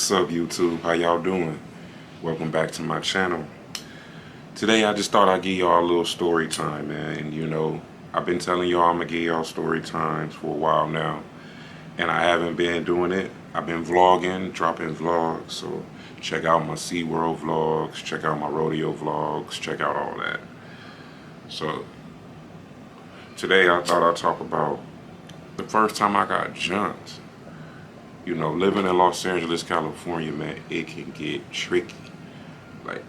What's up, YouTube? How y'all doing? Welcome back to my channel. Today I just thought I'd give y'all a little story time, man. And you know, I've been telling y'all I'm gonna give y'all story times for a while now, and I haven't been doing it. I've been vlogging, dropping vlogs, so check out my SeaWorld vlogs, check out my rodeo vlogs, check out all that. So today I thought I'd talk about the first time I got jumped. You know, living in Los Angeles, California, man, it can get tricky. Like,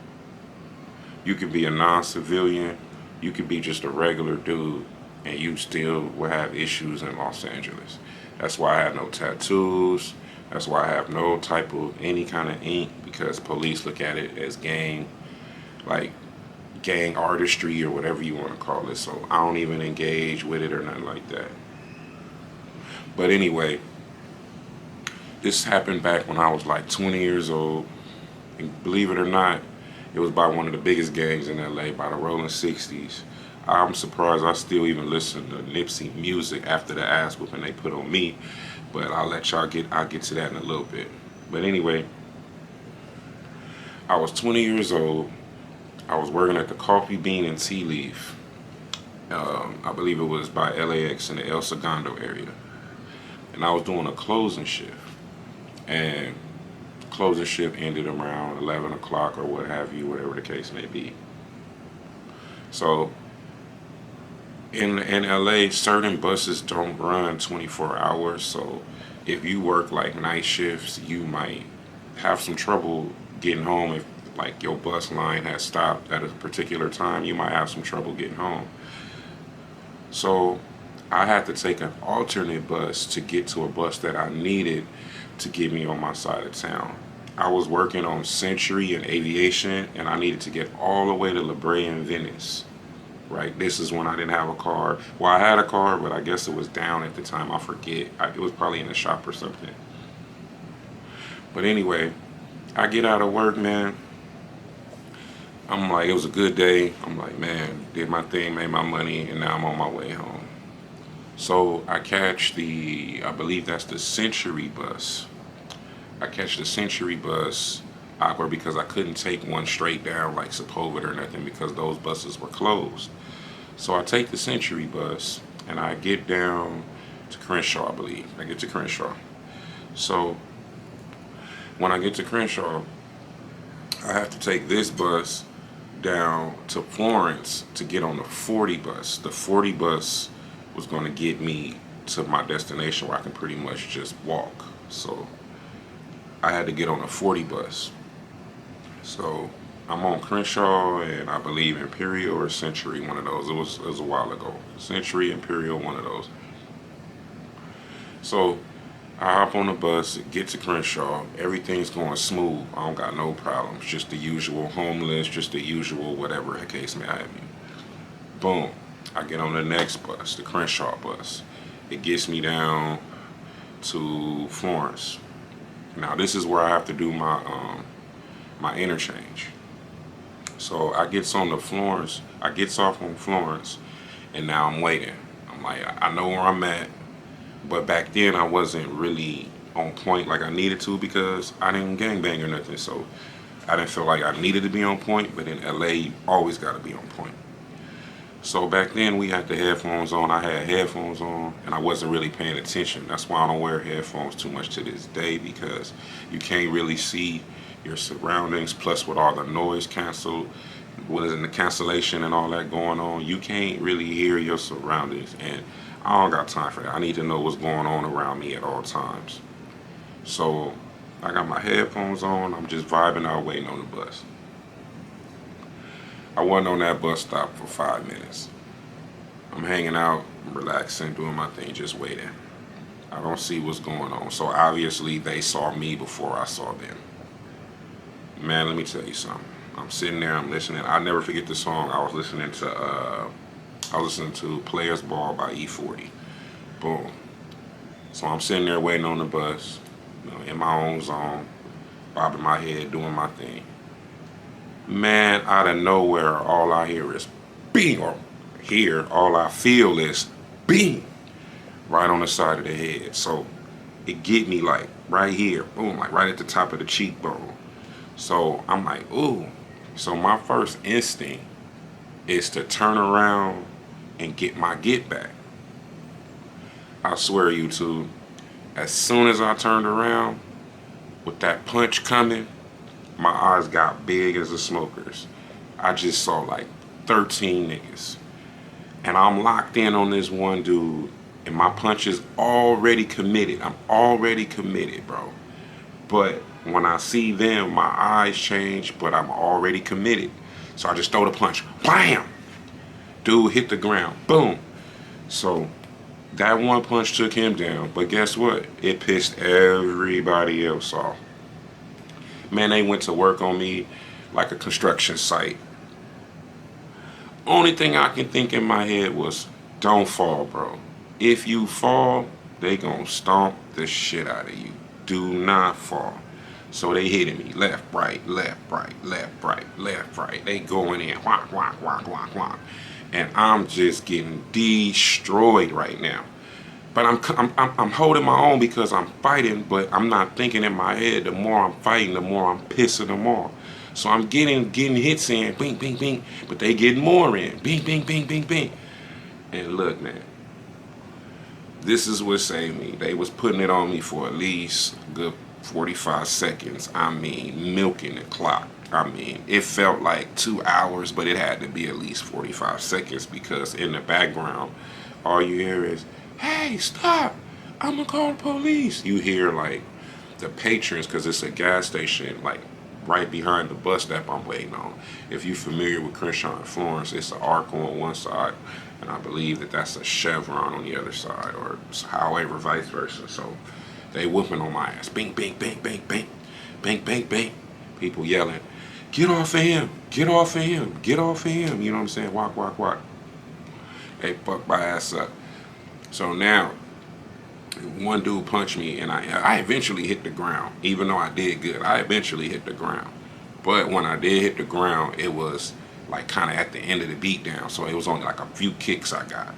you could be a non-civilian, you could be just a regular dude, and you still will have issues in Los Angeles. That's why I have no tattoos. That's why I have no type of any kind of ink, because police look at it as gang artistry or whatever you want to call it. So I don't even engage with it or nothing like that. But anyway, this happened back when I was like 20 years old. And believe it or not, it was by one of the biggest gangs in LA, by the Rolling 60s. I'm surprised I still even listen to Nipsey music after the ass whooping they put on me. But I'll let y'all I'll get to that in a little bit. But anyway, I was 20 years old. I was working at the Coffee Bean and Tea Leaf. I believe it was by LAX in the El Segundo area. And I was doing a closing shift. And closing shift ended around 11 o'clock or what have you, whatever the case may be. So in LA, certain buses don't run 24 hours. So if you work like night shifts, you might have some trouble getting home. If like your bus line has stopped at a particular time, you might have some trouble getting home. So I had to take an alternate bus to get to a bus that I needed to get me on my side of town. I was working on Century and Aviation, and I needed to get all the way to La Brea and Venice. Right, this is when I didn't have a car. Well, I had a car, but I guess it was down at the time. I forget. It was probably in the shop or something. But anyway, I get out of work, man. I'm like, it was a good day. I'm like, man, did my thing, made my money, and now I'm on my way home. So I catch I believe that's the Century bus. I catch the Century bus awkward because I couldn't take one straight down like Sepulveda or nothing because those buses were closed. So I take the Century bus and I get down to Crenshaw, I believe. I get to Crenshaw. So when I get to Crenshaw, I have to take this bus down to Florence to get on the 40 bus. The 40 bus was going to get me to my destination where I can pretty much just walk. So I had to get on a 40 bus. So I'm on Crenshaw and I believe Imperial or Century, one of those. It was a while ago. Century, Imperial, one of those. So I hop on the bus, get to Crenshaw. Everything's going smooth. I don't got no problems. Just the usual homeless, just the usual whatever the case may have been. Boom. I get on the next bus, the Crenshaw bus. It gets me down to Florence. Now this is where I have to do my my interchange. So I gets on the Florence, I gets off on Florence, and now I'm waiting. I'm like, I know where I'm at, but back then I wasn't really on point like I needed to because I didn't gangbang or nothing. So I didn't feel like I needed to be on point, but in LA, you always got to be on point. So back then we had the headphones on. I had headphones on and I wasn't really paying attention. That's why I don't wear headphones too much to this day, because you can't really see your surroundings. Plus with all the noise canceled, with the cancellation and all that going on, you can't really hear your surroundings, and I don't got time for that. I need to know what's going on around me at all times. So I got my headphones on. I'm just vibing out, waiting on the bus. I wasn't on that bus stop for 5 minutes. I'm hanging out, relaxing, doing my thing, just waiting. I don't see what's going on. So obviously they saw me before I saw them. Man, let me tell you something. I'm sitting there, I'm listening. I'll never forget the song. I was listening to Players Ball by E40. Boom. So I'm sitting there waiting on the bus, you know, in my own zone, bobbing my head, doing my thing. Man, out of nowhere, all I hear is bing, or all I feel is bing, right on the side of the head. So it get me like right here, boom, like right at the top of the cheekbone. So I'm like, ooh. So my first instinct is to turn around and get my get back. I swear, you two, as soon as I turned around with that punch coming, my eyes got big as a smoker's. I just saw like 13 niggas. And I'm locked in on this one dude. And my punch is already committed. I'm already committed, bro. But when I see them, my eyes change, but I'm already committed. So I just throw the punch. Bam! Dude hit the ground. Boom. So that one punch took him down. But guess what? It pissed everybody else off. Man, they went to work on me like a construction site. Only thing I can think in my head was, don't fall, bro. If you fall, they gonna stomp the shit out of you. Do not fall. So they hitting me left, right, left, right, left, right, left, right. They going in, whack, whack, whack, whack, whack. And I'm just getting destroyed right now. But I'm holding my own because I'm fighting, but I'm not thinking in my head. The more I'm fighting, the more I'm pissing them off. So I'm getting hits in, bing, bing, bing, but they getting more in, bing, bing, bing, bing, bing. And look, man, this is what saved me. They was putting it on me for at least a good 45 seconds. I mean, milking the clock. I mean, it felt like 2 hours, but it had to be at least 45 seconds because in the background, all you hear is, hey, stop, I'm gonna call the police. You hear like the patrons, because it's a gas station, like right behind the bus stop I'm waiting on. If you're familiar with Crenshaw and Florence, it's an Arco on one side, and I believe that that's a Chevron on the other side, or however, vice versa. So they whooping on my ass. Bing, bing, bing, bing, bing, bing, bing, bing. People yelling, get off of him, get off of him, get off of him. You know what I'm saying? Walk, walk, walk. They fucked my ass up. So now, one dude punched me, and I eventually hit the ground. Even though I did good, I eventually hit the ground. But when I did hit the ground, it was like kind of at the end of the beatdown. So it was only like a few kicks I got.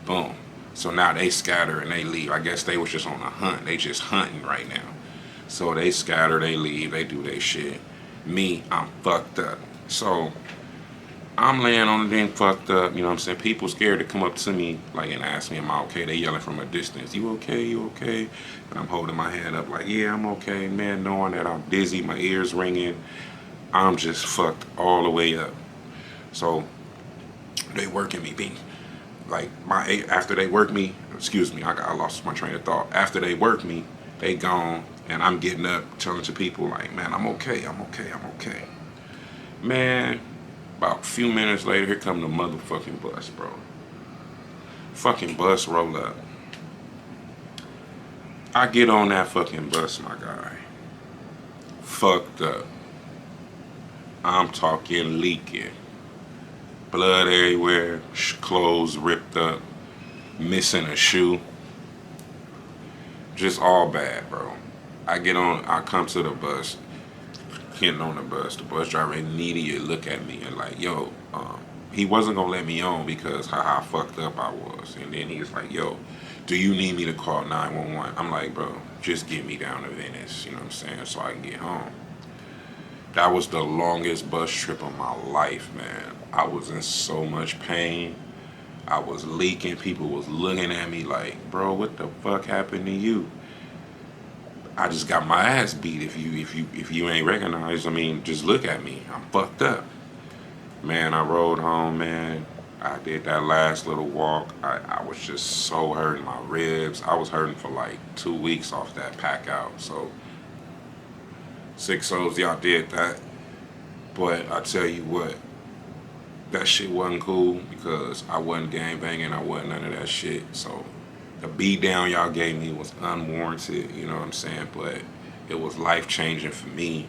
Boom. So now they scatter and they leave. I guess they was just on a hunt. They just hunting right now. So they scatter, they leave, they do their shit. Me, I'm fucked up. So I'm laying on the thing fucked up, you know what I'm saying? People scared to come up to me like and ask me, am I okay? They yelling from a distance, you okay, you okay? And I'm holding my head up like, yeah, I'm okay, man, knowing that I'm dizzy, my ears ringing. I'm just fucked all the way up. So they working me, being like after they work me, excuse me, I lost my train of thought. After they work me, they gone, and I'm getting up telling to people like, man, I'm okay, I'm okay, I'm okay. Man, about a few minutes later, here come the motherfucking bus, bro. Fucking bus roll up. I get on that fucking bus, my guy. Fucked up. I'm talking leaking. Blood everywhere, clothes ripped up, missing a shoe. Just all bad, bro. I come to the bus. Getting on the bus driver immediately look at me and like, yo, he wasn't gonna let me on because how fucked up I was. And then he was like, yo, do you need me to call 911? I'm like, bro, just get me down to Venice, you know what I'm saying, so I can get home. That was the longest bus trip of my life, man. I was in so much pain. I was leaking. People was looking at me like, bro, what the fuck happened to you? I just got my ass beat. If you ain't recognized, I mean, just look at me. I'm fucked up. Man, I rode home, man. I did that last little walk. I was just so hurting my ribs. I was hurting for like 2 weeks off that pack out. So 6 O's, y'all did that. But I tell you what, that shit wasn't cool because I wasn't gang banging. I wasn't none of that shit. So the beat down y'all gave me was unwarranted, you know what I'm saying? But it was life changing for me.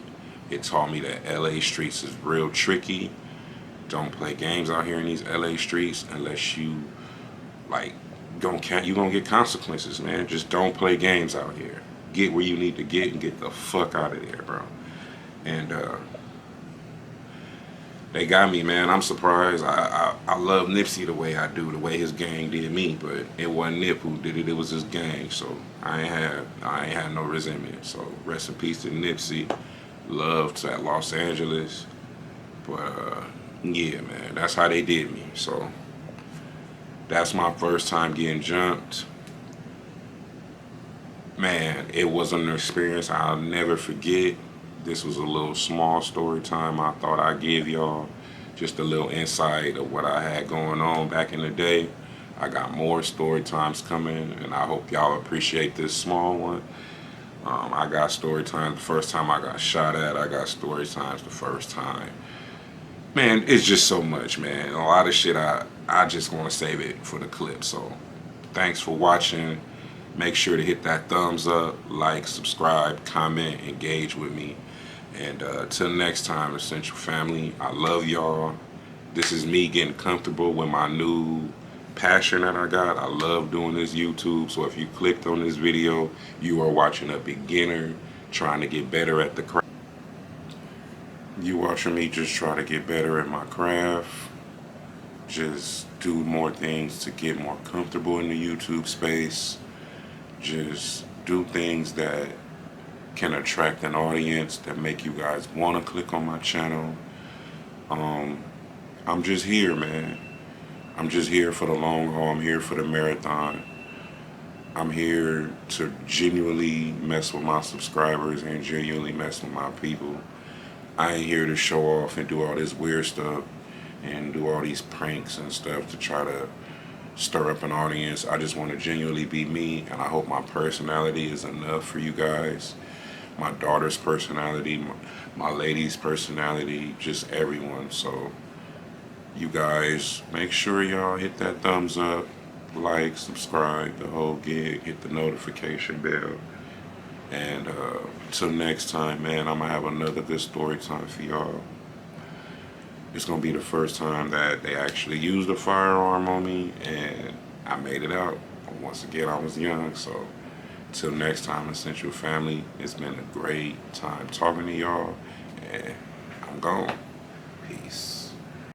It taught me that LA streets is real tricky. Don't play games out here in these LA streets unless you like you gonna get consequences, man. Just don't play games out here. Get where you need to get and get the fuck out of there, bro. And They got me, man. I'm surprised. I love Nipsey the way I do, the way his gang did me, but it wasn't Nip who did it. It was his gang. So I ain't had no resentment. So rest in peace to Nipsey. Love to Los Angeles. But yeah, man, that's how they did me. So that's my first time getting jumped. Man, it was an experience I'll never forget. This was a little small story time I thought I'd give y'all. Just a little insight of what I had going on back in the day. I got more story times coming, and I hope y'all appreciate this small one. I got story times the first time I got shot at. I got story times the first time. Man, it's just so much, man. A lot of shit I just want to save it for the clip. So thanks for watching. Make sure to hit that thumbs up, like, subscribe, comment, engage with me. And till next time, Essential Family, I love y'all. This is me getting comfortable with my new passion that I got. I love doing this YouTube. So if you clicked on this video, you are watching a beginner trying to get better at the craft. You watching me just try to get better at my craft. Just do more things to get more comfortable in the YouTube space. Just do things that can attract an audience, that make you guys want to click on my channel. I'm just here, man. I'm just here for the long haul. I'm here for the marathon. I'm here to genuinely mess with my subscribers and genuinely mess with my people. I ain't here to show off and do all this weird stuff and do all these pranks and stuff to try to stir up an audience. I just want to genuinely be me, and I hope my personality is enough for you guys. My daughter's personality, my lady's personality, just everyone. So you guys, make sure y'all hit that thumbs up, like, subscribe, the whole gig, hit the notification bell. And till next time, man, I'm going to have another good story time for y'all. It's going to be the first time that they actually used a firearm on me, and I made it out. Once again, I was young, so till next time, Essential Family, it's been a great time talking to y'all, and I'm gone. Peace.